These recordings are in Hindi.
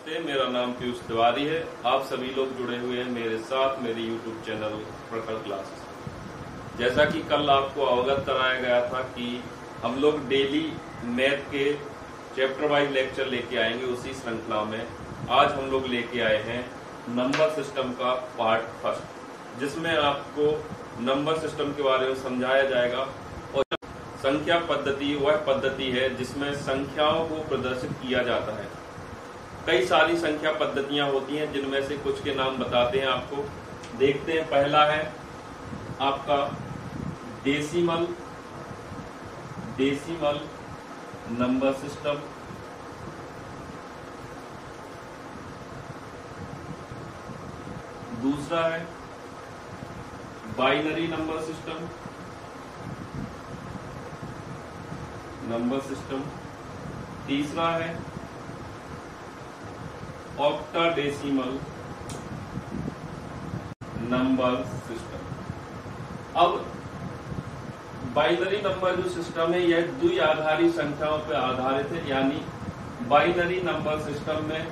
नमस्ते, मेरा नाम पीयूष तिवारी है। आप सभी लोग जुड़े हुए हैं मेरे साथ मेरे YouTube चैनल प्रखर क्लासेस। जैसा कि कल आपको अवगत कराया गया था कि हम लोग डेली मैथ के चैप्टर वाइज लेक्चर लेके आएंगे, उसी श्रृंखला में आज हम लोग लेके आए हैं नंबर सिस्टम का पार्ट फर्स्ट, जिसमें आपको नंबर सिस्टम के बारे में समझाया जाएगा। और संख्या पद्धति वह पद्धति है जिसमें संख्याओं को प्रदर्शित किया जाता है। कई सारी संख्या पद्धतियां होती हैं, जिनमें से कुछ के नाम बताते हैं आपको। देखते हैं, पहला है आपका डेसिमल नंबर सिस्टम। दूसरा है बाइनरी नंबर सिस्टम। तीसरा है ऑक्टाडेसिमल नंबर सिस्टम। अब बाइनरी नंबर जो सिस्टम है यह द्विआधारी संख्याओं पर आधारित है, यानी बाइनरी नंबर सिस्टम में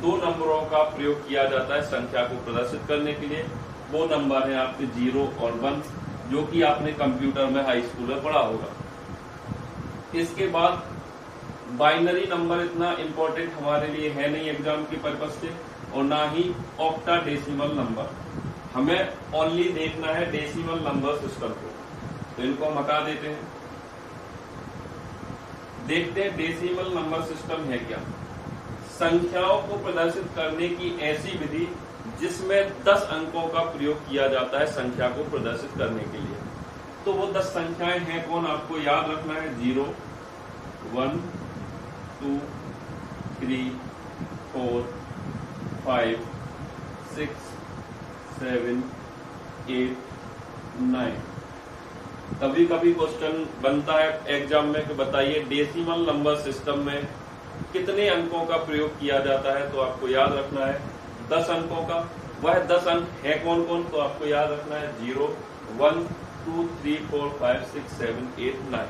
दो नंबरों का प्रयोग किया जाता है संख्या को प्रदर्शित करने के लिए। वो नंबर है आपके 0 और 1, जो कि आपने कंप्यूटर में हाई स्कूल में पढ़ा होगा। इसके बाद बाइनरी नंबर इतना इंपॉर्टेंट हमारे लिए है नहीं एग्जाम के पर्पज से, और ना ही ऑक्टाडेसिमल नंबर। हमें ओनली देखना है डेसिमल नंबर सिस्टम को, तो इनको हम हटा देते हैं। देखते हैं डेसिमल नंबर सिस्टम है क्या। संख्याओं को प्रदर्शित करने की ऐसी विधि जिसमें 10 अंकों का प्रयोग किया जाता है संख्या को प्रदर्शित करने के लिए। तो वो 10 संख्याएं हैं कौन, आपको याद रखना है। 0, 1, 2, 3, 4, 5, 6, 7, 8, 9। कभी कभी क्वेश्चन बनता है एग्जाम में कि बताइए डेसिमल नंबर सिस्टम में कितने अंकों का प्रयोग किया जाता है। तो आपको याद रखना है 10 अंकों का। वह 10 अंक है कौन कौन, तो आपको याद रखना है 0, 1, 2, 3, 4, 5, 6, 7, 8, 9।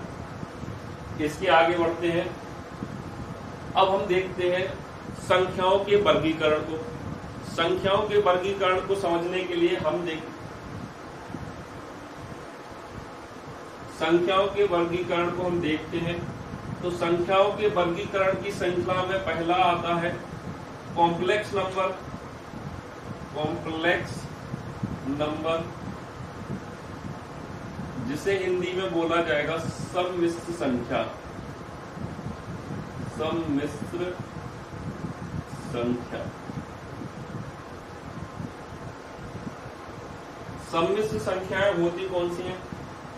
इसके आगे बढ़ते हैं। अब हम देखते हैं संख्याओं के वर्गीकरण को। संख्याओं के वर्गीकरण को समझने के लिए संख्याओं के वर्गीकरण को हम देखते हैं। तो संख्याओं के वर्गीकरण की श्रृंखला में पहला आता है कॉम्प्लेक्स नंबर, जिसे हिंदी में बोला जाएगा सम्मिश्र संख्या। सम्मिश्र संख्याएं होती कौन सी हैं?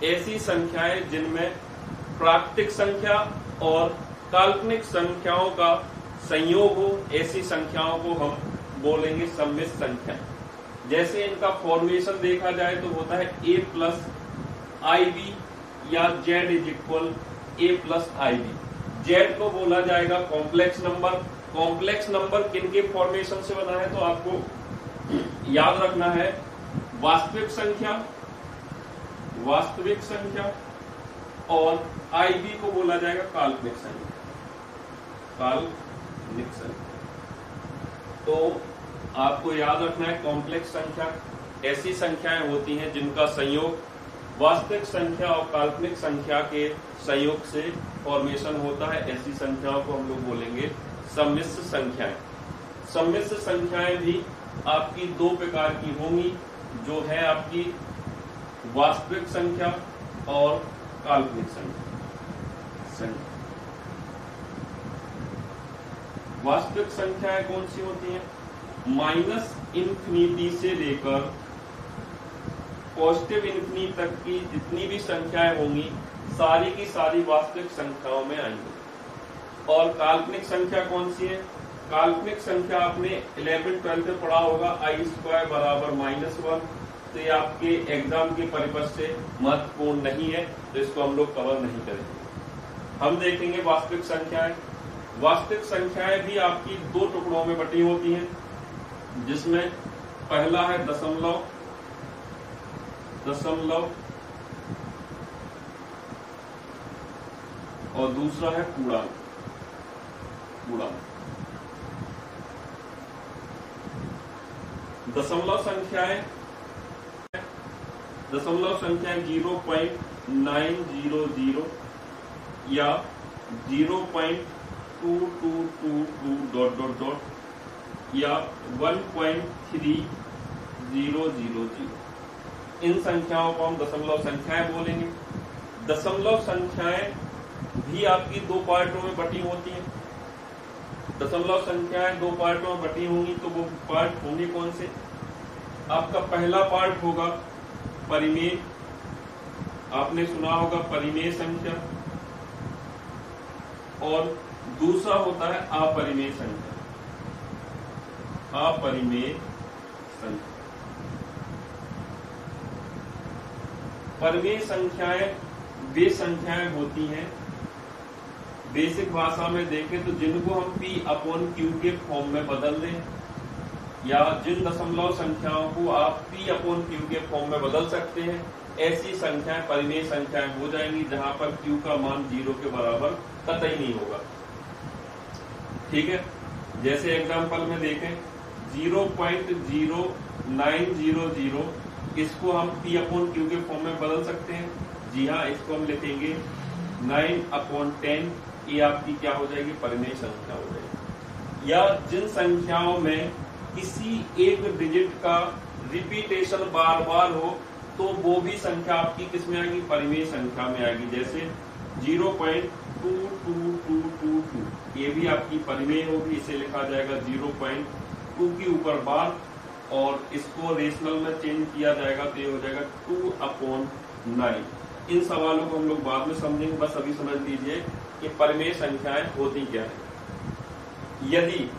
ऐसी संख्याएं जिनमें प्राकृतिक संख्या और काल्पनिक संख्याओं का संयोग हो, ऐसी संख्याओं को हम बोलेंगे सम्मिश्र संख्या। जैसे इनका फॉर्मेशन देखा जाए तो होता है a प्लस IB या Z is equal a plus IB। Z को बोला जाएगा कॉम्प्लेक्स नंबर। कॉम्प्लेक्स नंबर किन के फॉर्मेशन से बना है, तो आपको याद रखना है वास्तविक संख्या और IB को बोला जाएगा काल्पनिक संख्या। तो आपको याद रखना है कॉम्प्लेक्स संख्या ऐसी संख्याएं होती हैं जिनका संयोग वास्तविक संख्या और काल्पनिक संख्या के संयोग से फॉर्मेशन होता है। ऐसी संख्याओं को हम लोग बोलेंगे सम्मिश्र संख्याएं। सम्मिश्र संख्याएं भी आपकी दो प्रकार की होंगी, जो है आपकी वास्तविक संख्या और काल्पनिक संख्या। वास्तविक संख्याएं कौन सी होती हैं? -∞ से लेकर पॉजिटिव ∞ तक की जितनी भी संख्याएं होंगी सारी की सारी वास्तविक संख्याओं में आएंगी। और काल्पनिक संख्या कौन सी है? काल्पनिक संख्या आपने 11th-12th में पढ़ा होगा, i² बराबर -1। तो ये आपके एग्जाम के पर्पज से महत्वपूर्ण नहीं है, तो इसको हम लोग कवर नहीं करेंगे। हम देखेंगे वास्तविक संख्याएं। वास्तविक संख्याएं भी आपकी दो टुकड़ों में बटी होती हैं, जिसमें पहला है दशमलव और दूसरा है पूर्णांक। दशमलव संख्याएं 0.900 या 0.2222 ... या 1.3000। इन संख्याओं को हम दशमलव संख्याएं बोलेंगे। दशमलव संख्याएं भी आपकी दो पार्टों में बटी होती हैं। दशमलव संख्याएं दो पार्टों में बटी होंगी तो वो पार्ट होंगे कौन से? आपका पहला पार्ट होगा परिमेय, आपने सुना होगा परिमेय संख्या, और दूसरा होता है अपरिमेय संख्या। अपरिमेय संख्या, परिमेय संख्याएं वे संख्याएं होती हैं, बेसिक भाषा में देखें तो जिनको हम P/Q के फॉर्म में बदल दें, या जिन दशमलव संख्याओं को आप P/Q के फॉर्म में बदल सकते हैं, ऐसी संख्याएं परिमेय संख्याएं हो जाएंगी जहां पर Q का मान 0 के बराबर कतई नहीं होगा। ठीक है, जैसे एग्जांपल में देखें 0.0900, इसको हम P/Q के फॉर्म में बदल सकते हैं। जी हाँ, इसको हम लिखेंगे 9/10। ये आपकी क्या हो जाएगी? परिमेय संख्या हो जाएगी। या जिन संख्याओं में किसी एक डिजिट का रिपीटेशन बार बार हो तो वो भी संख्या आपकी किस में आएगी? परिमेय संख्या में आएगी। जैसे 0.22222, ये भी आपकी परिमेय होगी। इसे लिखा जाएगा 0.2 के ऊपर बार, और इसको रेशनल में चेंज किया जाएगा तो ये हो जाएगा 2/9। इन सवालों को हम लोग बाद में समझेंगे, बस अभी समझ लीजिए कि परिमेय संख्याएं होती क्या है। यदि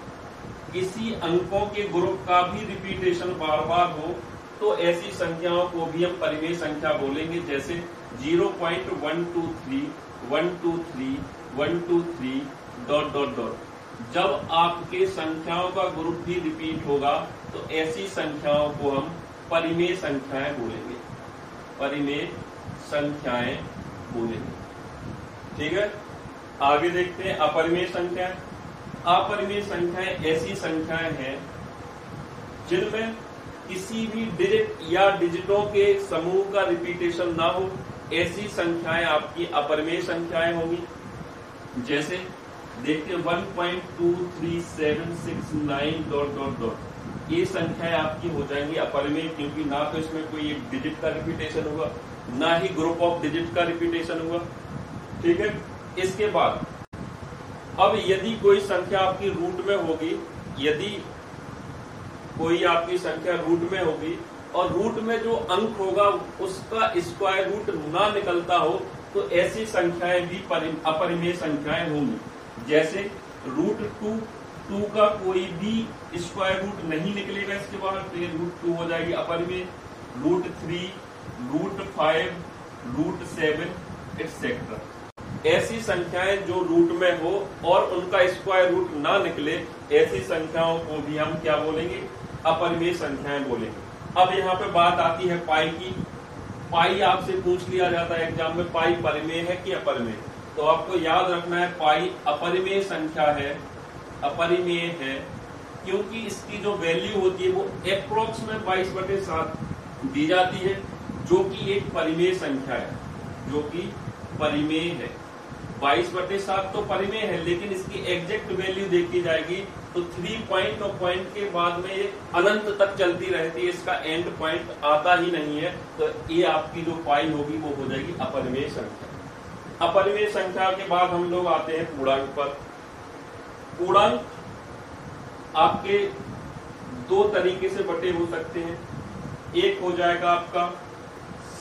किसी अंकों के ग्रुप का भी रिपीटेशन बार बार हो तो ऐसी संख्याओं को भी हम परिमेय संख्या बोलेंगे। जैसे 0.123 123 123 ... जब आपके संख्याओं का ग्रुप भी रिपीट होगा तो ऐसी संख्याओं को हम परिमेय संख्याएं बोलेंगे। परिमेय संख्याएं बोलेंगे। ठीक है, आगे देखते हैं अपरिमेय संख्याएं। अपरिमेय संख्याएं ऐसी संख्याएं हैं जिनमें किसी भी डिजिट या डिजिटों के समूह का रिपीटेशन ना हो, ऐसी संख्याएं आपकी अपरिमेय संख्याएं होंगी। जैसे देखते 1.23769 ... ये संख्याएं आपकी हो जाएंगी अपरिमेय, क्योंकि ना तो इसमें कोई एक डिजिट का रिपीटेशन होगा, ना ही ग्रुप ऑफ डिजिट का रिपीटेशन होगा। ठीक है, इसके बाद अब यदि कोई संख्या आपकी रूट में होगी, यदि कोई आपकी संख्या रूट में होगी और रूट में जो अंक होगा उसका स्क्वायर रूट ना निकलता हो तो ऐसी संख्याएं भी अपरिमेय संख्याएं होंगी। जैसे √2 का कोई भी स्क्वायर रूट नहीं निकलेगा इसके बाहर, तो ये √2 हो जाएगी अपरिमेय। √3 √5 √7 एक्सेट्रा। ऐसी संख्याएं जो रूट में हो और उनका स्क्वायर रूट ना निकले, ऐसी संख्याओं को भी हम क्या बोलेंगे? अपरिमेय संख्याएं बोलेंगे। अब यहाँ पे बात आती है पाई की। पाई आपसे पूछ लिया जाता है एग्जाम में, पाई परिमेय है कि अपरिमेय? तो आपको याद रखना है पाई अपरिमेय संख्या है, अपरिमेय है क्योंकि इसकी जो वैल्यू होती है वो एप्रोक्स में 22/7 दी जाती है, जो कि एक परिमेय संख्या है, जो कि परिमेय है। 22/7 तो परिमेय है, लेकिन इसकी एग्जैक्ट वैल्यू देखी जाएगी तो 3 पॉइंट और पॉइंट के बाद में ये अनंत तक चलती रहती है, इसका एंड पॉइंट आता ही नहीं है। तो ये आपकी जो पाई होगी वो हो जाएगी अपरिमेय संख्या। अपरिमेय संख्या के बाद हम लोग आते हैं पूर्णांक पर। पूर्णांक आपके दो तरीके से बटे हो सकते हैं। एक हो जाएगा आपका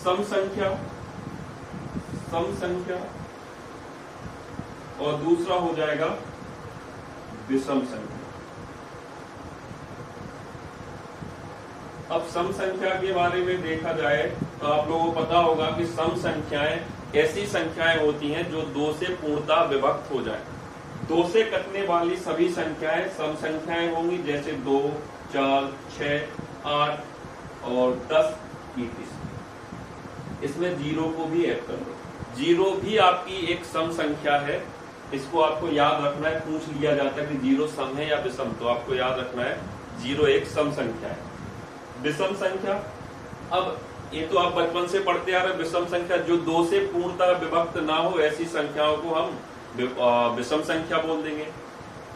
सम संख्या, और दूसरा हो जाएगा विषम संख्या। अब सम संख्या के बारे में देखा जाए तो आप लोगों को पता होगा कि सम संख्याएं ऐसी संख्याएं होती हैं जो 2 से पूर्णतः विभक्त हो जाए। 2 से कटने वाली सभी संख्याएं सम संख्याएं होंगी, जैसे 2, 4, 6, 8 और 10 की। इसमें 0 को भी ऐड कर लो। 0 भी आपकी एक सम संख्या है, इसको आपको याद रखना है। पूछ लिया जाता है कि 0 सम है या विषम, तो आपको याद रखना है 0 एक सम संख्या है। विषम संख्या, अब ये तो आप बचपन से पढ़ते आ रहे, विषम संख्या जो 2 से पूर्णतः विभक्त ना हो ऐसी संख्याओं को हम विषम संख्या बोल देंगे।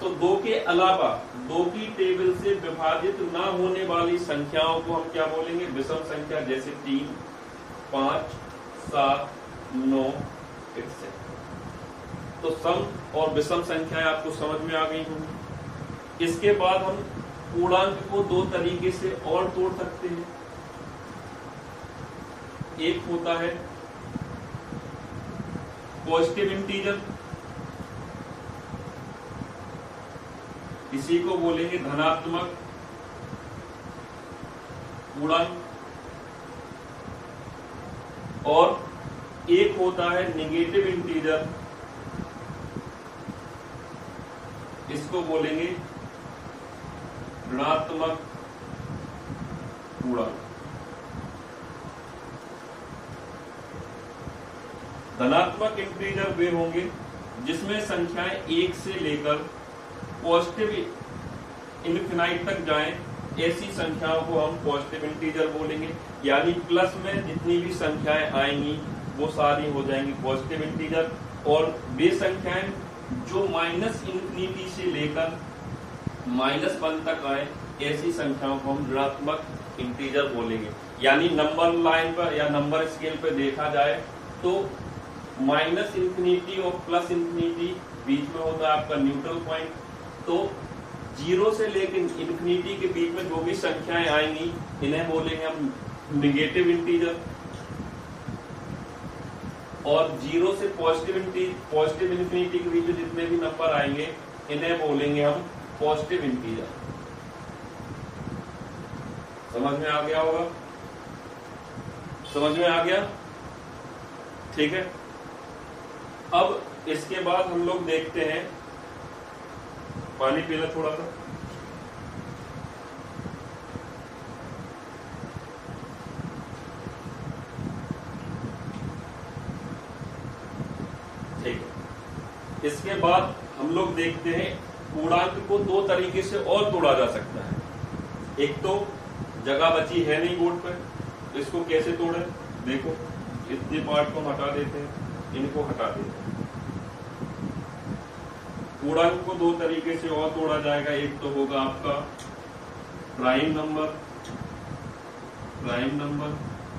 तो 2 के अलावा 2 की टेबल से विभाजित ना होने वाली संख्याओं को हम क्या बोलेंगे, विषम संख्या, जैसे 3, 5, 7, 9 etc। तो सम और विषम संख्याएं आपको समझ में आ गई होंगी। इसके बाद हम पूर्णांक को 2 तरीके से और तोड़ सकते हैं। एक होता है पॉजिटिव इंटीजर, इसी को बोलेंगे धनात्मक पूर्णांक, और एक होता है नेगेटिव इंटीजर, इसको बोलेंगे ऋणात्मक पूर्णांक। धनात्मक इंटीजर वे होंगे जिसमें संख्याएं 1 से लेकर पॉजिटिव इनफिनाइट तक जाएं, ऐसी संख्याओं को हम पॉजिटिव इंटीजर बोलेंगे। यानी प्लस में जितनी भी संख्याएं आएंगी वो सारी हो जाएंगी पॉजिटिव इंटीजर, और वे संख्याएं जो माइनस इन्फिनिटी से लेकर -1 तक आए ऐसी संख्याओं को हम ऋणात्मक इंटीजर बोलेंगे। यानी नंबर लाइन पर या नंबर स्केल पर देखा जाए तो माइनस इन्फिनिटी और प्लस इन्फिनिटी बीच में होता है आपका न्यूट्रल पॉइंट। तो 0 से लेकर इन्फिनिटी के बीच में जो भी संख्याएं आएंगी इन्हें बोलेंगे हम नेगेटिव इंटीजर, और 0 से पॉजिटिव इन्फिनिटी के बीच में जितने भी नंबर आएंगे इन्हें बोलेंगे हम पॉजिटिव इंटीजर। समझ में आ गया होगा? समझ में आ गया? ठीक है। अब इसके बाद हम लोग देखते हैं, पानी पीना थोड़ा सा। ठीक है। इसके बाद हम लोग देखते हैं पूर्णांक को 2 तरीके से और तोड़ा जा सकता है। एक तो जगह बची है नहीं बोर्ड पर, तो इसको कैसे तोड़े, देखो इतने पार्ट को हटा देते हैं, इनको हटा देते हैं। पूर्णांक को 2 तरीके से और तोड़ा जाएगा। एक तो होगा आपका प्राइम नंबर,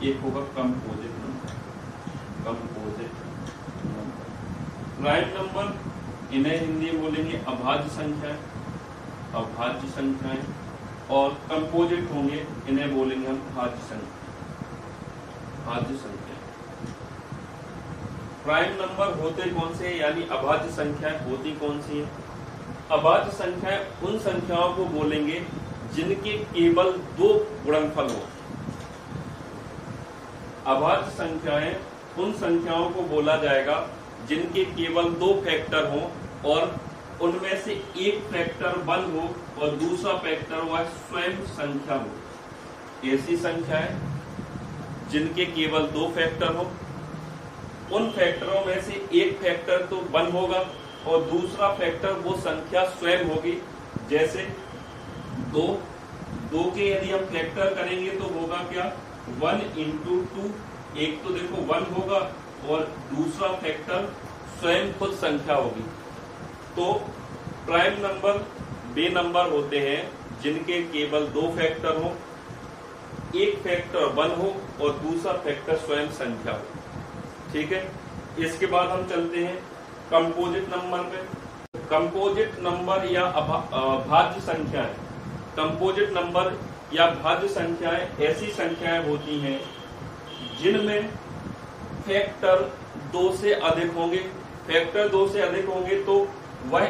एक होगा कंपोजिट नंबर। प्राइम नंबर इन्हें हिंदी में बोलेंगे अभाज्य संख्याएं, और कंपोजिट होंगे इन्हें बोलेंगे हम भाज्य संख्या। प्राइम नंबर होते कौन से, यानी अभाज्य संख्याएं होती कौन सी है? अभाज्य संख्याएं उन संख्याओं को बोलेंगे जिनके केवल 2 गुणनफल हो। अभाज्य संख्याएं उन संख्याओं को बोला जाएगा जिनके केवल 2 फैक्टर हो, और उनमें से एक फैक्टर 1 हो और दूसरा फैक्टर वह स्वयं संख्या हो। ऐसी संख्याएं जिनके केवल 2 फैक्टर हो, उन फैक्टरों में से एक फैक्टर तो 1 होगा और दूसरा फैक्टर वो संख्या स्वयं होगी। जैसे 2 के यदि हम फैक्टर करेंगे तो होगा क्या, 1 × 2। एक तो देखो 1 होगा और दूसरा फैक्टर स्वयं खुद संख्या होगी। तो प्राइम नंबर वे नंबर होते हैं जिनके केवल 2 फैक्टर हो, एक फैक्टर 1 हो और दूसरा फैक्टर स्वयं संख्या हो। ठीक है। इसके बाद हम चलते हैं कंपोजिट नंबर पे। कंपोजिट नंबर या भाज्य संख्याएं, कंपोजिट नंबर या भाज्य संख्याएं ऐसी संख्याएं होती हैं जिनमें फैक्टर 2 से अधिक होंगे। फैक्टर 2 से अधिक होंगे तो वह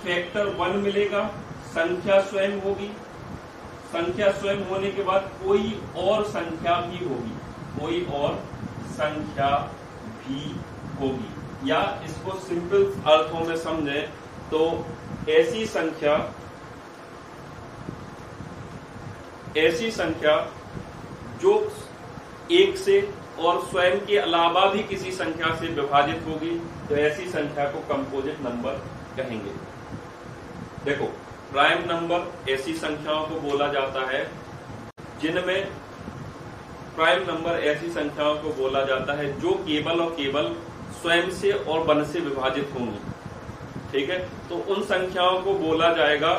फैक्टर 1 मिलेगा, संख्या स्वयं होगी। संख्या स्वयं होने के बाद कोई और संख्या भी होगी, या इसको सिंपल अर्थों में समझे तो ऐसी संख्या जो 1 से और स्वयं के अलावा भी किसी संख्या से विभाजित होगी, तो ऐसी संख्या को कंपोजिट नंबर कहेंगे। देखो प्राइम नंबर ऐसी संख्याओं को बोला जाता है जिनमें प्राइम नंबर ऐसी संख्याओं को बोला जाता है जो केवल और केवल स्वयं से और वन से विभाजित होंगी। ठीक है, तो उन संख्याओं को बोला जाएगा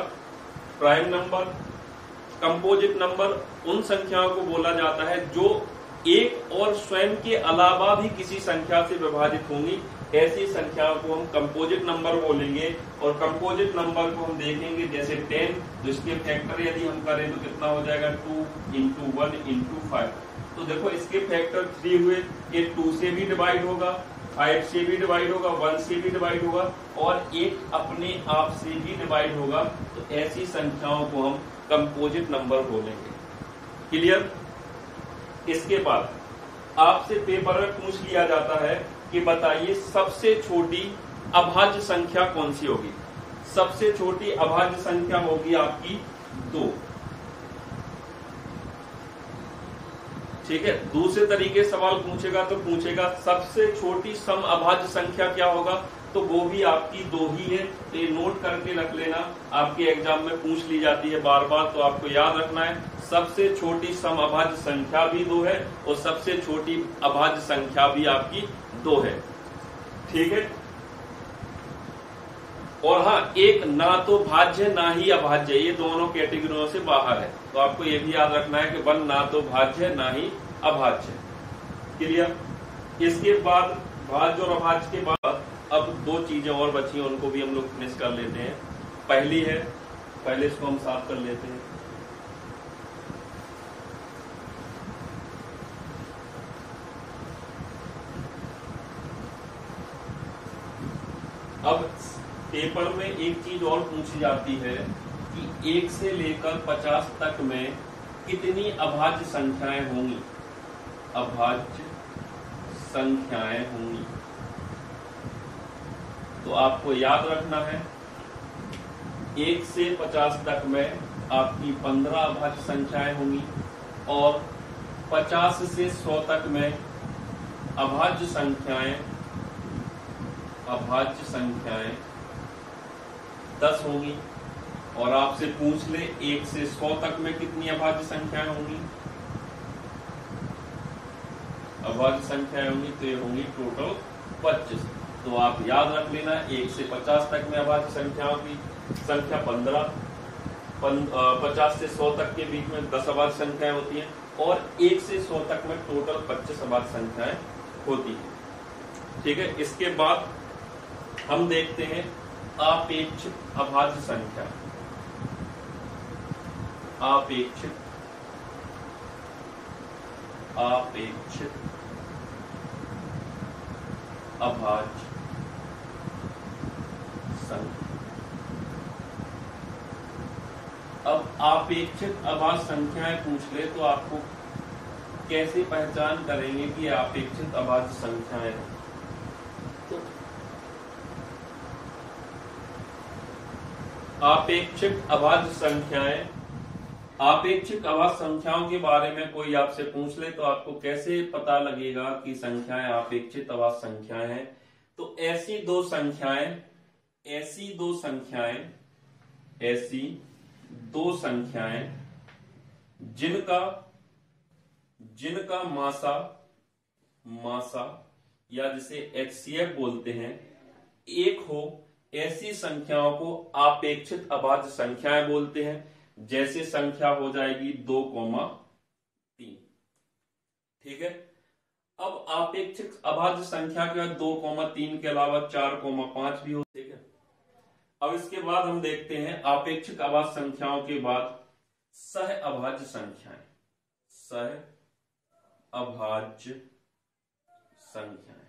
प्राइम नंबर। कंपोजिट नंबर उन संख्याओं को बोला जाता है जो एक और स्वयं के अलावा भी किसी संख्या से विभाजित होंगी, ऐसी संख्याओं को हम कंपोजिट नंबर बोलेंगे। और कंपोजिट नंबर को हम देखेंगे जैसे 10, तो इसके फैक्टर यदि हम करें तो कितना हो जाएगा 2 × 1 × 5। तो देखो इसके फैक्टर 3 हुए, ये 2 से भी डिवाइड होगा, 5 से भी डिवाइड होगा, 1 से भी डिवाइड होगा और एक अपने आप से भी डिवाइड होगा। तो ऐसी संख्याओं को हम कंपोजिट नंबर बोलेंगे। क्लियर? इसके बाद आपसे पेपर में पूछ लिया जाता है कि बताइए सबसे छोटी अभाज्य संख्या कौन सी होगी। सबसे छोटी अभाज्य संख्या होगी आपकी 2। ठीक है, दूसरे तरीके सवाल पूछेगा तो पूछेगा सबसे छोटी सम अभाज्य संख्या क्या होगा, तो वो भी आपकी 2 ही है। तो ये नोट करके रख लेना, आपके एग्जाम में पूछ ली जाती है बार बार, तो आपको याद रखना है सबसे छोटी सम अभाज्य संख्या भी 2 है और सबसे छोटी अभाज्य संख्या भी आपकी 2 है। ठीक है, और हाँ, एक ना तो भाज्य ना ही अभाज्य, ये दोनों कैटेगरियों से बाहर है। तो आपको ये भी याद रखना है कि 1 ना तो भाज्य ना ही अभाज्य। क्लियर? इसके बाद भाज्य और अभाज्य के बाद अब 2 चीजें और बची हैं, उनको भी हम लोग फिनिश कर लेते हैं। पहली है, पहले इसको हम साफ कर लेते हैं। अब पेपर में एक चीज और पूछी जाती है कि 1 से लेकर 50 तक में कितनी अभाज्य संख्याएं होंगी। अभाज्य संख्याएं होंगी, तो आपको याद रखना है 1 से 50 तक में आपकी 15 अभाज्य संख्याएं होंगी और 50 से 100 तक में अभाज्य संख्याएं 10 होंगी। और आपसे पूछ ले 1 से 100 तक में कितनी अभाज्य संख्याएं होंगी। अभाज्य संख्याएं होंगी तो ये होंगी टोटल 25। तो आप याद रख लेना 1 से 50 तक में अभाज्य संख्याओं की संख्या 15, 50 से 100 तक के बीच में 10 अभाज्य संख्याएं होती हैं और 1 से 100 तक में टोटल 25 अभाज्य संख्याएं होती हैं। ठीक है, इसके बाद हम देखते हैं आपेक्षिक अभाज्य संख्या। आपेक्षिक अभाज्य संख्या। अब आपेक्षिक अभाज्य संख्याएं पूछ ले तो आपको कैसे पहचान करेंगे कि आपेक्षिक अभाज्य संख्याएं हैं। तो आपेक्षिक अभाज्य संख्याएं, आपेक्षिक अभाज्य संख्याओं के बारे में कोई आपसे पूछ ले तो आपको कैसे पता लगेगा कि संख्याएं आपेक्षिक अभाज्य संख्याएं हैं। तो ऐसी दो संख्याएं जिनका मासा या जिसे HCF बोलते हैं 1 हो, ऐसी संख्याओं को आपेक्षिक अभाज्य संख्याएं बोलते हैं। जैसे संख्या हो जाएगी 2,3। ठीक है, अब आपेक्षिक अभाज्य संख्या के बाद 2,3 के अलावा 4,5 भी हो। ठीक है, अब इसके बाद हम देखते हैं आपेक्षिक अभाज्य संख्याओं के बाद सह अभाज्य संख्याएं। सह अभाज्य संख्याएं,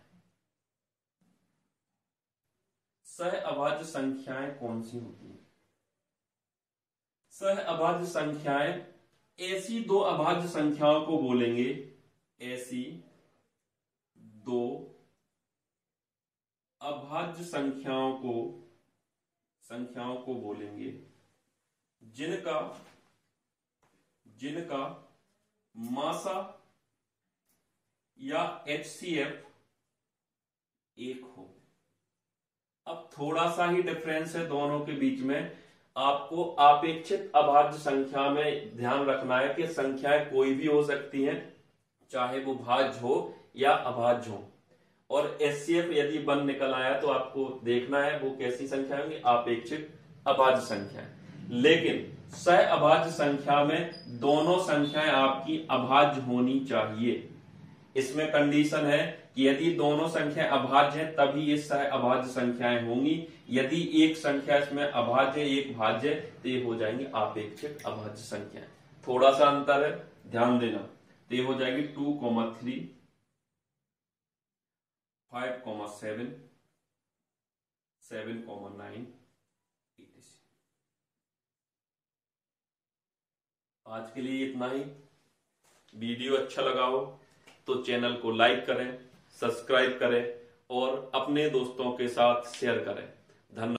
सह अभाज्य संख्याएं कौन सी होती हैं? सह अभाज्य संख्याएं ऐसी 2 अभाज्य संख्याओं को बोलेंगे, ऐसी 2 अभाज्य संख्याओं को बोलेंगे जिनका मासा या HCF 1 हो। अब थोड़ा सा ही डिफरेंस है दोनों के बीच में। आपको अपेक्षित अभाज्य संख्या में ध्यान रखना है कि संख्याएं कोई भी हो सकती हैं, चाहे वो भाज्य हो या अभाज्य हो। और एचसीएफ यदि 1 निकल आया तो आपको देखना है वो कैसी संख्या होंगी, अपेक्षित अभाज्य संख्या। लेकिन सह अभाज्य संख्या में दोनों संख्याएं आपकी अभाज्य होनी चाहिए। इसमें कंडीशन है कि यदि दोनों संख्या अभाज्य है तभी ये सह अभाज्य संख्याएं होंगी। यदि एक संख्या इसमें अभाज्य एक भाज्य तो ये हो जाएंगी अपेक्षित अभाज्य संख्याएं। थोड़ा सा अंतर है, ध्यान देना। तो ये हो जाएगी 2,3, 5,7, 7,9, 86। आज के लिए इतना ही। वीडियो अच्छा लगा हो तो चैनल को लाइक करें, सब्सक्राइब करें और अपने दोस्तों के साथ शेयर करें। धन्यवाद।